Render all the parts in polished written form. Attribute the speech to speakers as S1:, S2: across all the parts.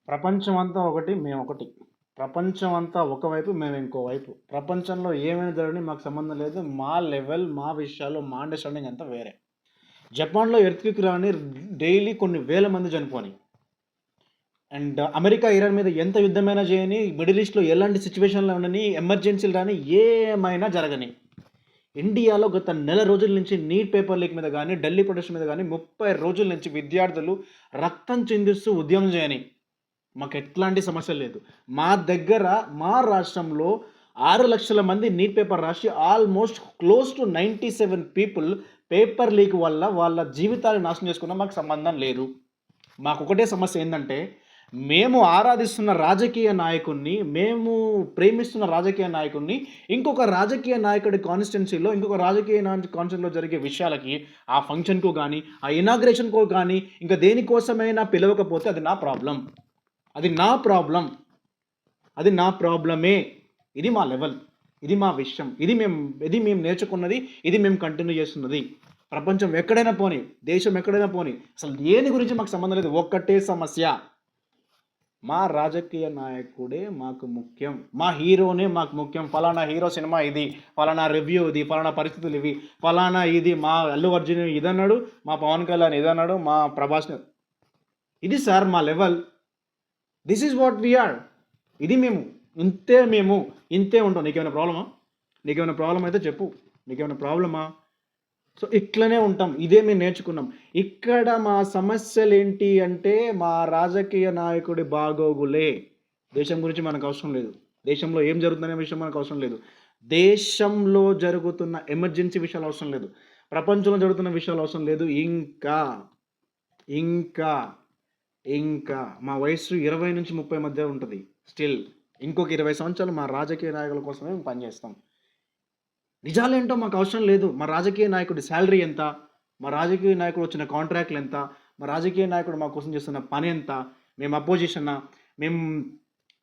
S1: ప్రపంచం అంతా ఒకటి, మేమొకటి. ప్రపంచం అంతా ఒకవైపు, మేము ఇంకో వైపు. ప్రపంచంలో ఏమైనా జరగని మాకు సంబంధం లేదు. మా లెవెల్, మా విషయాలు, మా అండర్‌స్టాండింగ్ అంతా వేరే. జపాన్‌లో ఎర్త్‌క్వేక్ రాని డైలీ కొన్ని వేల మంది చనిపోని. అండ్ అమెరికా, ఇరాన్ మీద ఎంత యుద్ధమైనా చేయని, మిడిల్ ఈస్ట్‌లో ఎలాంటి సిట్యుయేషన్‌లో ఉండని, ఎమర్జెన్సీలు రాని, ఏమైనా జరగని. ఇండియాలో గత నెల రోజుల నుంచి నీట్ పేపర్ లీక్ మీద గానీ, ఢిల్లీ ప్రొటెస్ట్ మీద గానీ 30 రోజుల నుంచి విద్యార్థులు రక్తం చిందిస్తూ ఉద్యమం చేయని. మాకెట్లాంటి సమస్య లేదు. మా దగ్గర మా రాష్ట్రంలో 6,00,000 మంది నీట్ పేపర్ రాసి almost close to 97 people paper leak వల్ల వాళ్ళ జీవితాలు నాశనం చేసుకున్నా మాకు సంబంధం లేదు. మాకొకటే సమస్య ఏందంటే, మేము ఆరాధిస్తున్న రాజకీయ నాయకుడిని, మేము ప్రేమిస్తున్న రాజకీయ నాయకుడిని ఇంకొక రాజకీయ నాయకుడి కాన్స్టిట్యున్సీలో, ఇంకొక రాజకీయ కాన్స్టిట్యున్సీలో జరిగే విషయాలకి, ఆ ఫంక్షన్‌కు గానీ, ఆ ఇనాగ్రేషన్‌కో గానీ, ఇంకా దేనికోసమైనా పిలవకపోతే అది నా ప్రాబ్లమ్. అది నా ప్రాబ్లమ్. అది నా ప్రాబ్లమే. ఇది మా లెవెల్. ఇది మా విషయం. ఇది మేము నేర్చుకున్నది. ఇది మేము కంటిన్యూ చేస్తున్నది. ప్రపంచం ఎక్కడైనా పోనీ, దేశం ఎక్కడైనా పోనీ, అసలు దేని గురించి మాకు సంబంధం లేదు. ఒక్కటే సమస్య. మా రాజకీయ నాయకుడే మాకు ముఖ్యం. మా హీరోనే మాకు ముఖ్యం. ఫలానా హీరో సినిమా ఇది, ఫలానా రివ్యూ ఇది, ఫలానా పరిస్థితులు ఇవి, ఫలానా ఇది, మా అల్లు అర్జున్ ఇదన్నాడు, మా పవన్ కళ్యాణ్ ఇదన్నాడు, మా ప్రభాస్ ఇది సార్ మా level. This is what we are. ఇది మేము. ఇంతే ఉంటాం. నీకేమైనా ప్రాబ్లమా? నీకేమైనా ప్రాబ్లం అయితే చెప్పు. నీకేమైనా ప్రాబ్లమా? సో ఇట్లనే ఉంటాం. ఇదే మేము నేర్చుకున్నాం. ఇక్కడ మా సమస్యలు ఏంటి అంటే, మా రాజకీయ నాయకుడి బాగోగులే. దేశం గురించి మనకు అవసరం లేదు. దేశంలో ఏం జరుగుతుందనే విషయం మనకు అవసరం లేదు. దేశంలో జరుగుతున్న ఎమర్జెన్సీ విషయాలు అవసరం లేదు. ప్రపంచంలో జరుగుతున్న విషయాలు అవసరం లేదు. ఇంకా మా వయస్సు 20-30 మధ్య ఉంటుంది. స్టిల్ ఇంకొక 20 సంవత్సరాలు మా రాజకీయ నాయకుల కోసమే మేము పనిచేస్తాం. నిజాలేంటో మాకు అవసరం లేదు. మా రాజకీయ నాయకుడి శాలరీ ఎంత, మా రాజకీయ నాయకుడు వచ్చిన కాంట్రాక్ట్లు ఎంత, మా రాజకీయ నాయకుడు మా కోసం చేస్తున్న పని ఎంత, మేము అపోజిషన్నా, మేము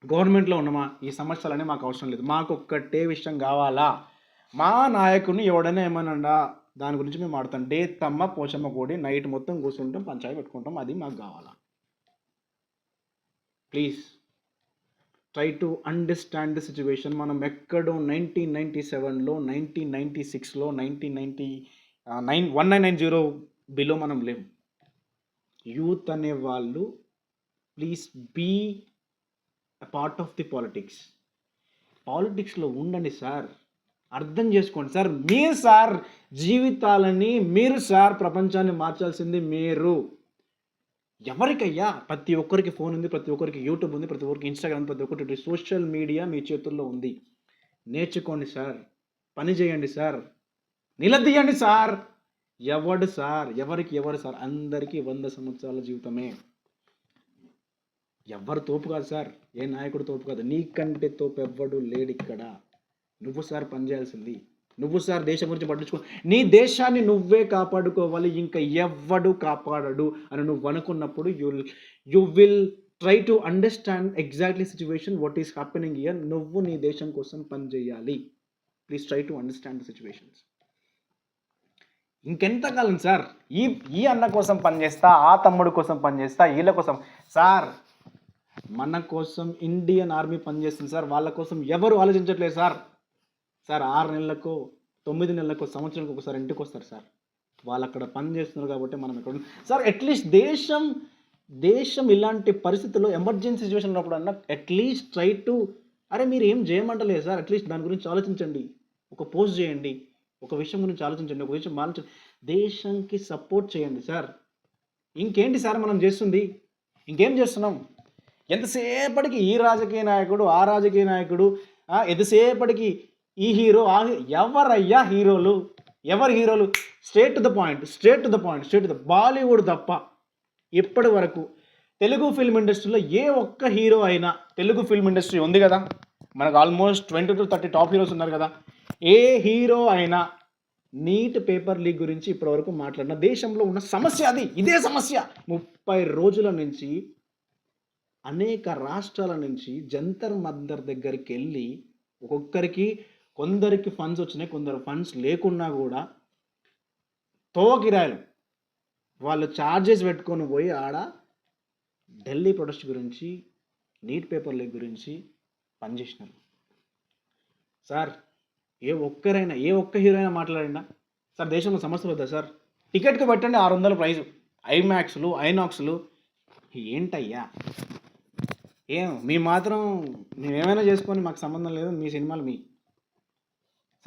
S1: గవర్నమెంట్లో ఉన్నామా, ఈ సమస్యలన్నీ మాకు అవసరం లేదు. మాకు ఒక్కటే విషయం కావాలా, మా నాయకుడిని ఎవడైనా ఏమన్నా దాని గురించి మేము ఆడతాం. డే తమ్మ పోచమ్మ కూడి నైట్ మొత్తం కూర్చుంటాం, పంచాయతీ పెట్టుకుంటాం. అది మాకు కావాలా. Please try to understand the situation. మనం ఎక్కడో 1997లో, 1996లో, 1990 బిలో మనం లేము. యూత్ అనే వాళ్ళు please be a part of the politics. పాలిటిక్స్లో ఉండండి సార్. అర్థం చేసుకోండి సార్. మీరు సార్ జీవితాలని, మీరు సార్ ప్రపంచాన్ని మార్చాల్సింది మీరు. ఎవరికయ్యా? ప్రతి ఒక్కరికి ఫోన్ ఉంది, ప్రతి ఒక్కరికి యూట్యూబ్ ఉంది, ప్రతి ఒక్కరికి ఇన్స్టాగ్రామ్, ప్రతి ఒక్కరికి సోషల్ మీడియా మీ చేతుల్లో ఉంది. నేర్చుకోండి సార్. పని చేయండి సార్. నిలదీయండి సార్. ఎవరు సార్? ఎవరు సార్? అందరికీ 100 సంవత్సరాల జీవితమే. ఎవరు తోపు కాదు సార్. ఏ నాయకుడు తోపు కాదు. నీకంటే తోపు ఎవ్వడు లేడు ఇక్కడ. నువ్వు సార్ పని చేయాల్సింది. నువ్వు సార్ దేశం గురించి పట్టించుకో. నీ దేశాన్ని నువ్వే కాపాడుకోవాలి, ఇంకా ఎవ్వడు కాపాడడు అని నువ్వు అనుకున్నప్పుడు you will try to understand exactly situation what is happening here. నువ్వు నీ దేశం కోసం పని చేయాలి. Please try to understand the situations. ఇంకెంతకాలం సార్ ఈ అన్న కోసం పనిచేస్తా, ఆ తమ్ముడు కోసం పనిచేస్తా, వీళ్ళ కోసం సార్. మన కోసం ఇండియన్ ఆర్మీ పనిచేస్తుంది సార్. వాళ్ళ కోసం ఎవరు ఆలోచించట్లేదు సార్. 6 నెలలకో 9 నెలలకో సంవత్సరానికి ఒకసారి ఇంటికి వస్తారు సార్. వాళ్ళు అక్కడ పని చేస్తున్నారు కాబట్టి మనం ఇక్కడ సార్. అట్లీస్ట్ దేశం ఇలాంటి పరిస్థితుల్లో ఎమర్జెన్సీ సిచ్యువేషన్ ఉన్నప్పుడు అన్న అట్లీస్ట్ ట్రై టు, అరే మీరు ఏం చేయమంటలేదు సార్, అట్లీస్ట్ దాని గురించి ఆలోచించండి. ఒక పోస్ట్ చేయండి, ఒక విషయం గురించి ఆలోచించండి, ఒక విషయం ఆలోచించండి. దేశంకి సపోర్ట్ చేయండి సార్. ఇంకేంటి సార్ మనం చేస్తుంది? ఇంకేం చేస్తున్నాం? ఎంతసేపటికి ఈ రాజకీయ నాయకుడు, ఆ రాజకీయ నాయకుడు, ఎంతసేపటికి ఈ హీరో, ఎవరయ్యా హీరోలు? ఎవరు హీరోలు? Straight to the point. Bollywood తప్ప ఇప్పటి వరకు తెలుగు ఫిల్మ్ ఇండస్ట్రీలో ఏ ఒక్క హీరో అయినా, తెలుగు ఫిల్మ్ ఇండస్ట్రీ ఉంది కదా మనకు, ఆల్మోస్ట్ 20 to 30 టాప్ హీరోస్ ఉన్నారు కదా, ఏ హీరో అయినా నీట్ పేపర్ లీక్ గురించి ఇప్పటివరకు మాట్లాడిన దేశంలో ఉన్న సమస్య అది. ఇదే సమస్య. 30 రోజుల నుంచి అనేక రాష్ట్రాల నుంచి జంతర్ మంతర్ దగ్గరికి వెళ్ళి కొందరికి ఫండ్స్ వచ్చినాయి, కొందరు ఫండ్స్ లేకున్నా కూడా కిరాయిలు వాళ్ళు ఛార్జెస్ పెట్టుకొని పోయి ఆడ ఢిల్లీ ప్రొటెస్ట్ గురించి నీట్ పేపర్ లీక్ గురించి పనిచేసినారు. సార్ ఏ ఒక్క హీరో అయినా మాట్లాడిందా? సార్ దేశంలో సమస్య వద్దా సార్? టికెట్కి పెట్టండి 600 ప్రైజు, ఐమాక్స్లు ఐనాక్స్లు ఏంటయ్యా? మీ మాత్రం మేమేమైనా చేసుకొని మాకు సంబంధం లేదు, మీ సినిమాలు మీ.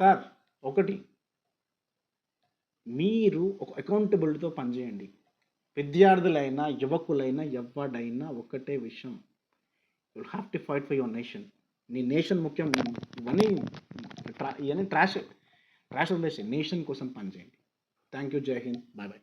S1: సార్ ఒకటి, మీరు ఒక అకౌంటబిలిటీతో పనిచేయండి. విద్యార్థులైనా యువకులైనా ఎవడైనా ఒకటే విషయం, you have to fight for your nation. నీ నేషన్ ముఖ్యం. ఇవన్నీ ట్రాష్ వదిలేసి నేషన్ కోసం పనిచేయండి. Thank you. జై హింద్. Bye bye.